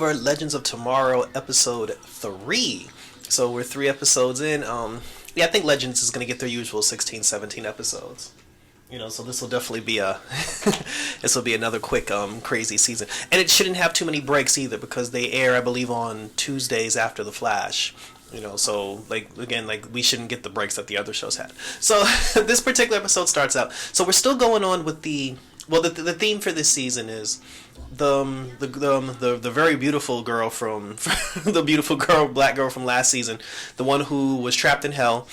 over Legends of Tomorrow episode 3. So we're 3 episodes in. I think Legends is going to get their usual 16, 17 episodes. So this will definitely be this will be another quick crazy season. And it shouldn't have too many breaks either because they air, I believe, on Tuesdays after The Flash. So we shouldn't get the breaks that the other shows had. So this particular episode starts out. So we're still going on with the theme for this season is the very beautiful girl from black girl from last season, the one who was trapped in hell,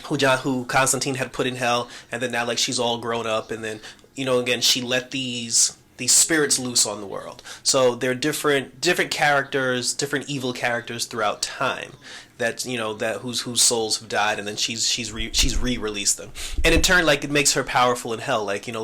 who Constantine had put in hell, and then now she's all grown up, and then again she let these spirits loose on the world. So they're different characters, different evil characters throughout time. That whose souls have died, and then she's re-released them, and in turn it makes her powerful in hell. They kill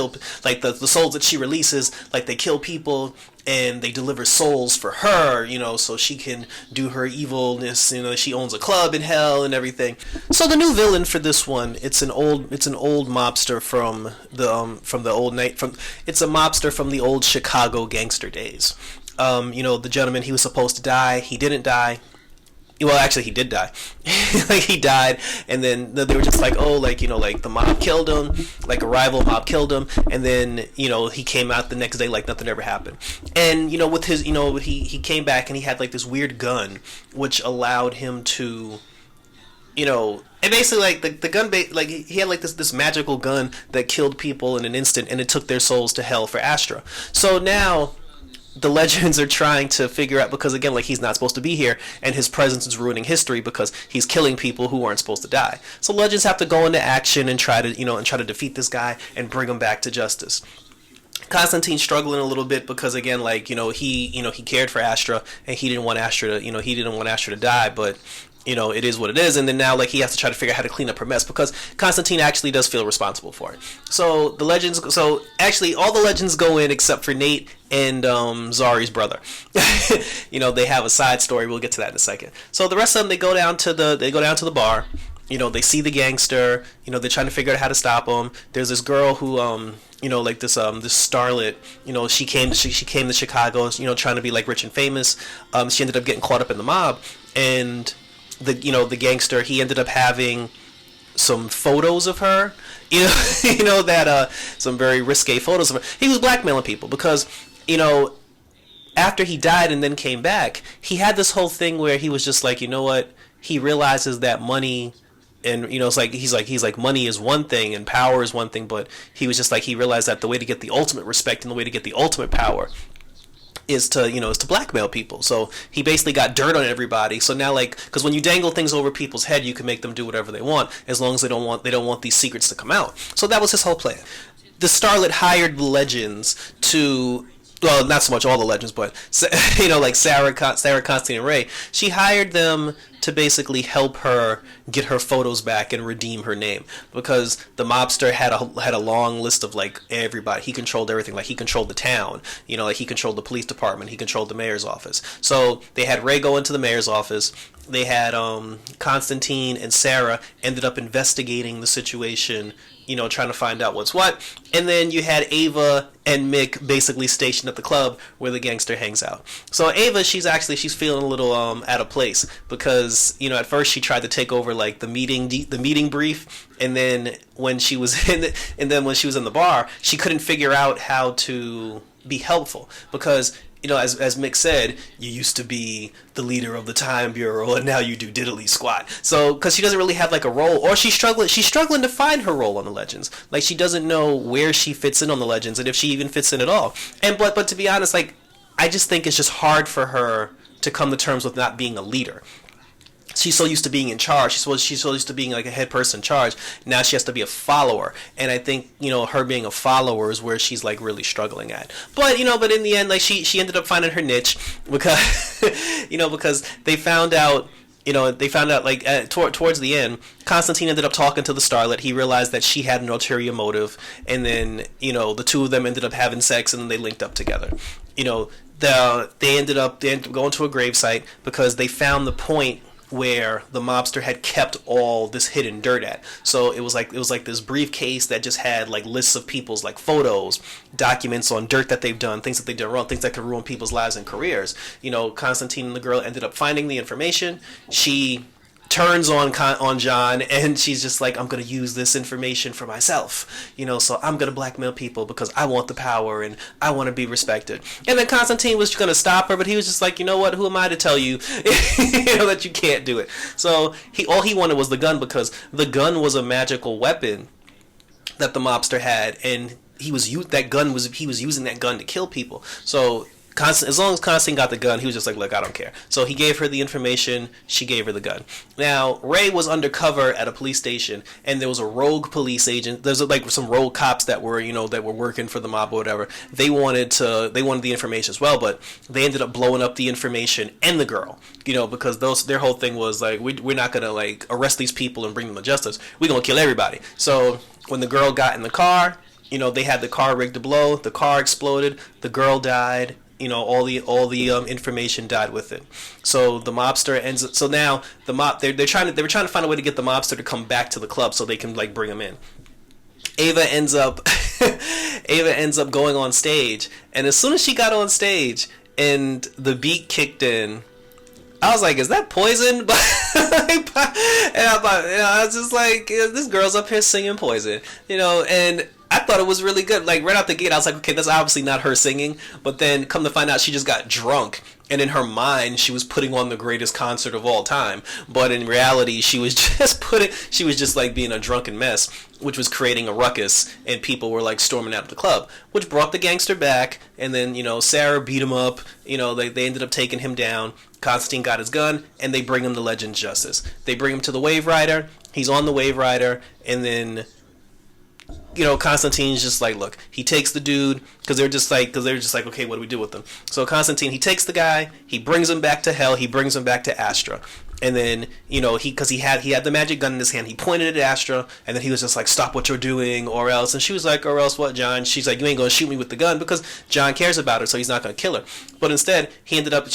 the souls that she releases, they kill people and they deliver souls for her, so she can do her evilness. She owns a club in hell and everything. So the new villain for this one, it's an old mobster from the old night it's a mobster from the old Chicago gangster days. The gentleman, he was supposed to die, he didn't die. Well, actually, he did die. He died, and then they were just the mob killed him, a rival mob killed him, and then, he came out the next day like nothing ever happened. And, with his, he came back and he had, this weird gun, which allowed him to, and basically, the gun, he had, this magical gun that killed people in an instant, and it took their souls to hell for Astra. So now the Legends are trying to figure out, because again, he's not supposed to be here, and his presence is ruining history because he's killing people who aren't supposed to die. So Legends have to go into action and try to defeat this guy and bring him back to justice. Constantine's struggling a little bit because again, he cared for Astra and he didn't want Astra to die, but it is what it is, and then now he has to try to figure out how to clean up her mess because Constantine actually does feel responsible for it. So all the Legends go in except for Nate and Zari's brother. They have a side story. We'll get to that in a second. So the rest of them, they go down to the bar. They see the gangster. They're trying to figure out how to stop him. There's this girl who this starlet, she came to Chicago, trying to be rich and famous. She ended up getting caught up in the mob, and the gangster, he ended up having some photos of her, some very risque photos of her. He was blackmailing people because, after he died and then came back, he had this whole thing where he was just what? He realizes that money, and he's like money is one thing and power is one thing, but he was just he realized that the way to get the ultimate respect and the way to get the ultimate power is to blackmail people. So he basically got dirt on everybody. So now because when you dangle things over people's head, you can make them do whatever they want as long as they don't want these secrets to come out. So that was his whole plan. The starlet hired the Legends to, well, not so much all the Legends, but Sarah, Constantine, and Ray. She hired them to basically help her get her photos back and redeem her name, because the mobster had a long list of everybody. He controlled everything. He controlled the town. He controlled the police department. He controlled the mayor's office. So they had Ray go into the mayor's office. They had Constantine and Sarah ended up investigating the situation, trying to find out what's what. And then you had Ava and Mick basically stationed at the club where the gangster hangs out. So Ava, she's feeling a little out of place because, at first she tried to take over the meeting brief, and then when she was in the bar, she couldn't figure out how to be helpful because, as Mick said, you used to be the leader of the Time Bureau, and now you do diddly squat. So, because she doesn't really have a role, or she's struggling to find her role on the Legends. She doesn't know where she fits in on the Legends, and if she even fits in at all. And but to be honest, I just think it's just hard for her to come to terms with not being a leader. She's so used to being in charge. She's so used to being a head person in charge. Now she has to be a follower, and I think her being a follower is where she's really struggling at. But but in the end, she ended up finding her niche because because they found out. Towards the end, Constantine ended up talking to the starlet. He realized that she had an ulterior motive, and then the two of them ended up having sex, and then they linked up together. They ended up going to a gravesite because they found the point where the mobster had kept all this hidden dirt at. So it was like this briefcase that just had like lists of people's like photos, documents on dirt that they've done, things that they've done wrong, things that could ruin people's lives and careers. Constantine and the girl ended up finding the information. She turns on John, and she's just like, I'm gonna use this information for myself, so I'm gonna blackmail people because I want the power and I want to be respected. And then Constantine was gonna stop her, but he was just like, you know what, who am I to tell you that you can't do it? So all he wanted was the gun, because the gun was a magical weapon that the mobster had, and he was using that gun to kill people. So as long as Constantine got the gun, he was just like, look, I don't care. So he gave her the information. She gave her the gun. Now, Ray was undercover at a police station, and there was a rogue police agent. There's like some rogue cops that were working for the mob or whatever. They wanted the information as well, but they ended up blowing up the information and the girl, because their whole thing was like, we're not gonna like arrest these people and bring them to justice. We're gonna kill everybody. So when the girl got in the car, they had the car rigged to blow. The car exploded. The girl died. All the information died with it. So the mobster ends up. So now they were trying to find a way to get the mobster to come back to the club so they can like bring him in. Ava ends up going on stage, and as soon as she got on stage and the beat kicked in, I was like, is that Poison? And I thought, I was just like, this girl's up here singing Poison, and I thought it was really good. Like, right out the gate, I was like, okay, that's obviously not her singing. But then come to find out, she just got drunk, and in her mind, she was putting on the greatest concert of all time. But in reality, she was just like being a drunken mess, which was creating a ruckus, and people were like storming out of the club, which brought the gangster back. And then, Sarah beat him up. They ended up taking him down. Constantine got his gun, and they bring him to Legends Justice. They bring him to the Wave Rider. He's on the Wave Rider, and then Constantine's just like, look, he takes the dude, because they're just like, okay, what do we do with him? So Constantine, he takes the guy, he brings him back to hell, he brings him back to Astra. And then, because he had the magic gun in his hand, he pointed it at Astra, and then he was just like, stop what you're doing, or else. And she was like, or else what, John? She's like, you ain't gonna shoot me with the gun, because John cares about her, so he's not gonna kill her. But instead, he ended up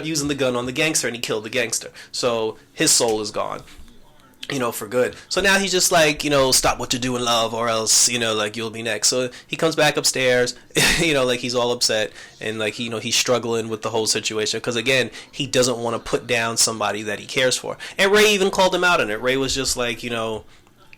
using the gun on the gangster, and he killed the gangster. So his soul is gone, for good. So now he's just like, stop what you're doing, love, or else, like, you'll be next. So he comes back upstairs, like, he's all upset, and like, he's struggling with the whole situation, because again, he doesn't want to put down somebody that he cares for. And Ray even called him out on it. Ray was just like,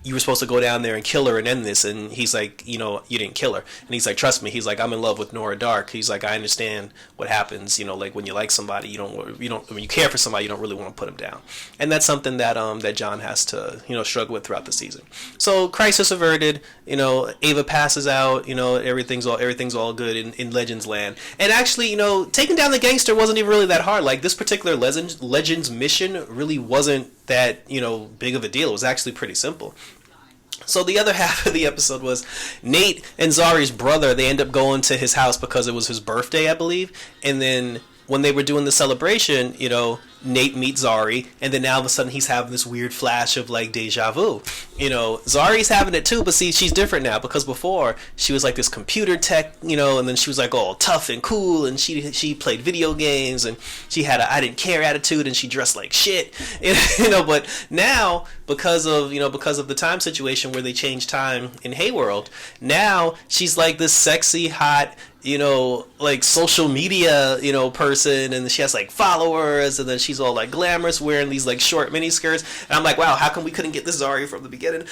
you were supposed to go down there and kill her and end this. And he's like, you didn't kill her. And he's like, trust me. He's like, I'm in love with Nora Dark. He's like, I understand what happens. Like when you like somebody, when you care for somebody, you don't really want to put them down. And that's something that that John has to struggle with throughout the season. So crisis averted. Ava passes out. Everything's all good in Legends Land. And actually, taking down the gangster wasn't even really that hard. Like this particular Legends mission really wasn't that big of a deal. It was actually pretty simple. So the other half of the episode was Nate and Zari's brother. They end up going to his house because it was his birthday, I believe. And then when they were doing the celebration, Nate meets Zari, and then now all of a sudden he's having this weird flash of like deja vu. Zari's having it too, but see, she's different now, because before she was like this computer tech, and then she was like all tough and cool, and she played video games, and she had a I didn't care attitude, and she dressed like shit, but now because of the time situation where they changed time in Hayworld, now she's like this sexy, hot, like social media, person, and she has like followers, and then she's all like glamorous, wearing these like short mini skirts, and I'm like, wow, how come we couldn't get this Zari from the beginning?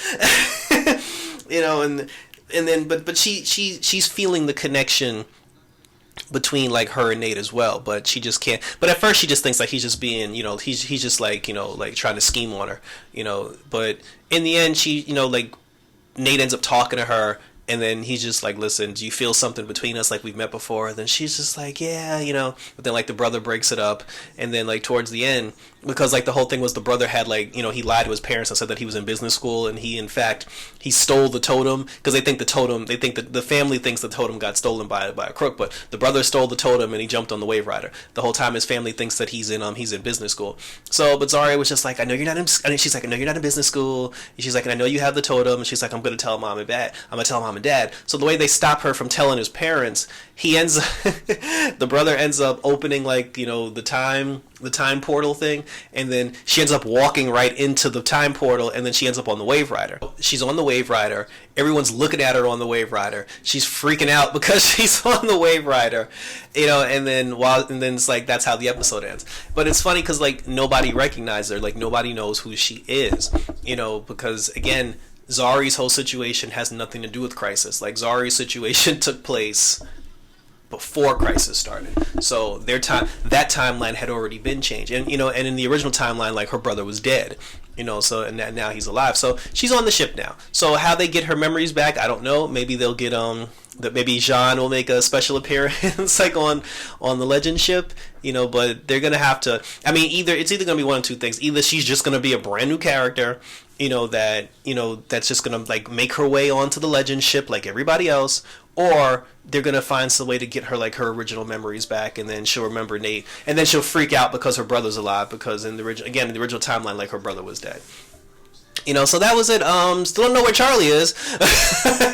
And then but she's feeling the connection between like her and Nate as well, but she just can't. But at first she just thinks like he's just being, he's just like, like trying to scheme on her, but in the end she, like Nate ends up talking to her. And then he's just like, listen, do you feel something between us like we've met before? And then she's just like, yeah, But then like the brother breaks it up. And then like towards the end, because like the whole thing was the brother had like, he lied to his parents and said that he was in business school. And he stole the totem, because they think that the family thinks the totem got stolen by a crook. But the brother stole the totem and he jumped on the Wave Rider. The whole time his family thinks that he's in business school. So, but Zari was just like, I know you're not in business school. And she's like, and I know you have the totem. And she's like, I'm going to tell mom and dad mom and dad. So the way they stop her from telling his parents, he ends the brother ends up opening like, you know, the time portal thing, and then she ends up walking right into the time portal, and then she ends up on the Wave Rider. She's on the Wave Rider. Everyone's looking at her on the Wave Rider. She's freaking out because she's on the Wave Rider, you know. And then it's like that's how the episode ends. But it's funny because like nobody recognizes her, like nobody knows who she is, you know, because again, Zari's whole situation has nothing to do with Crisis. Like Zari's situation took place before Crisis started, so that timeline had already been changed, and you know, and in the original timeline, like her brother was dead, you know, so and now he's alive, so she's on the ship now. So how they get her memories back, I don't know. Maybe they'll get that maybe Jean will make a special appearance like on the Legend ship, you know, but they're gonna have to. I mean, it's either gonna be one of two things. Either she's just gonna be a brand new character, you know, that's just gonna like make her way onto the Legend ship like everybody else, or they're gonna find some way to get her like her original memories back, and then she'll remember Nate, and then she'll freak out because her brother's alive, because in the original timeline, like her brother was dead. You know, so that was it. Still don't know where Charlie is.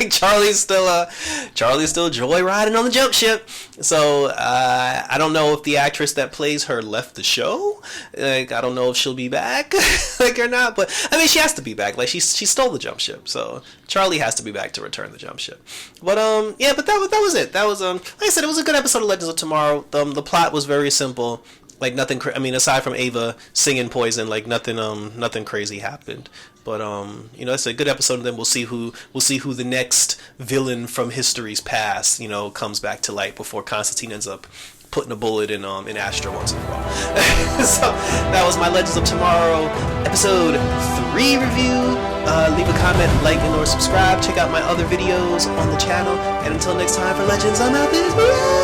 Charlie's still joyriding on the jump ship. So I don't know if the actress that plays her left the show. Like, I don't know if she'll be back, like, or not. But I mean, she has to be back. Like, she stole the jump ship, so Charlie has to be back to return the jump ship. But yeah. But that was it. That was like I said, it was a good episode of Legends of Tomorrow. The plot was very simple. Like nothing. I mean, aside from Ava singing Poison, like nothing crazy happened. But you know, it's a good episode, and then we'll see who the next villain from history's past, you know, comes back to light before Constantine ends up putting a bullet in Astra once and for all. So that was my Legends of Tomorrow episode 3 review. Leave a comment, like, and or subscribe. Check out my other videos on the channel. And until next time for Legends, I'm out. Peace.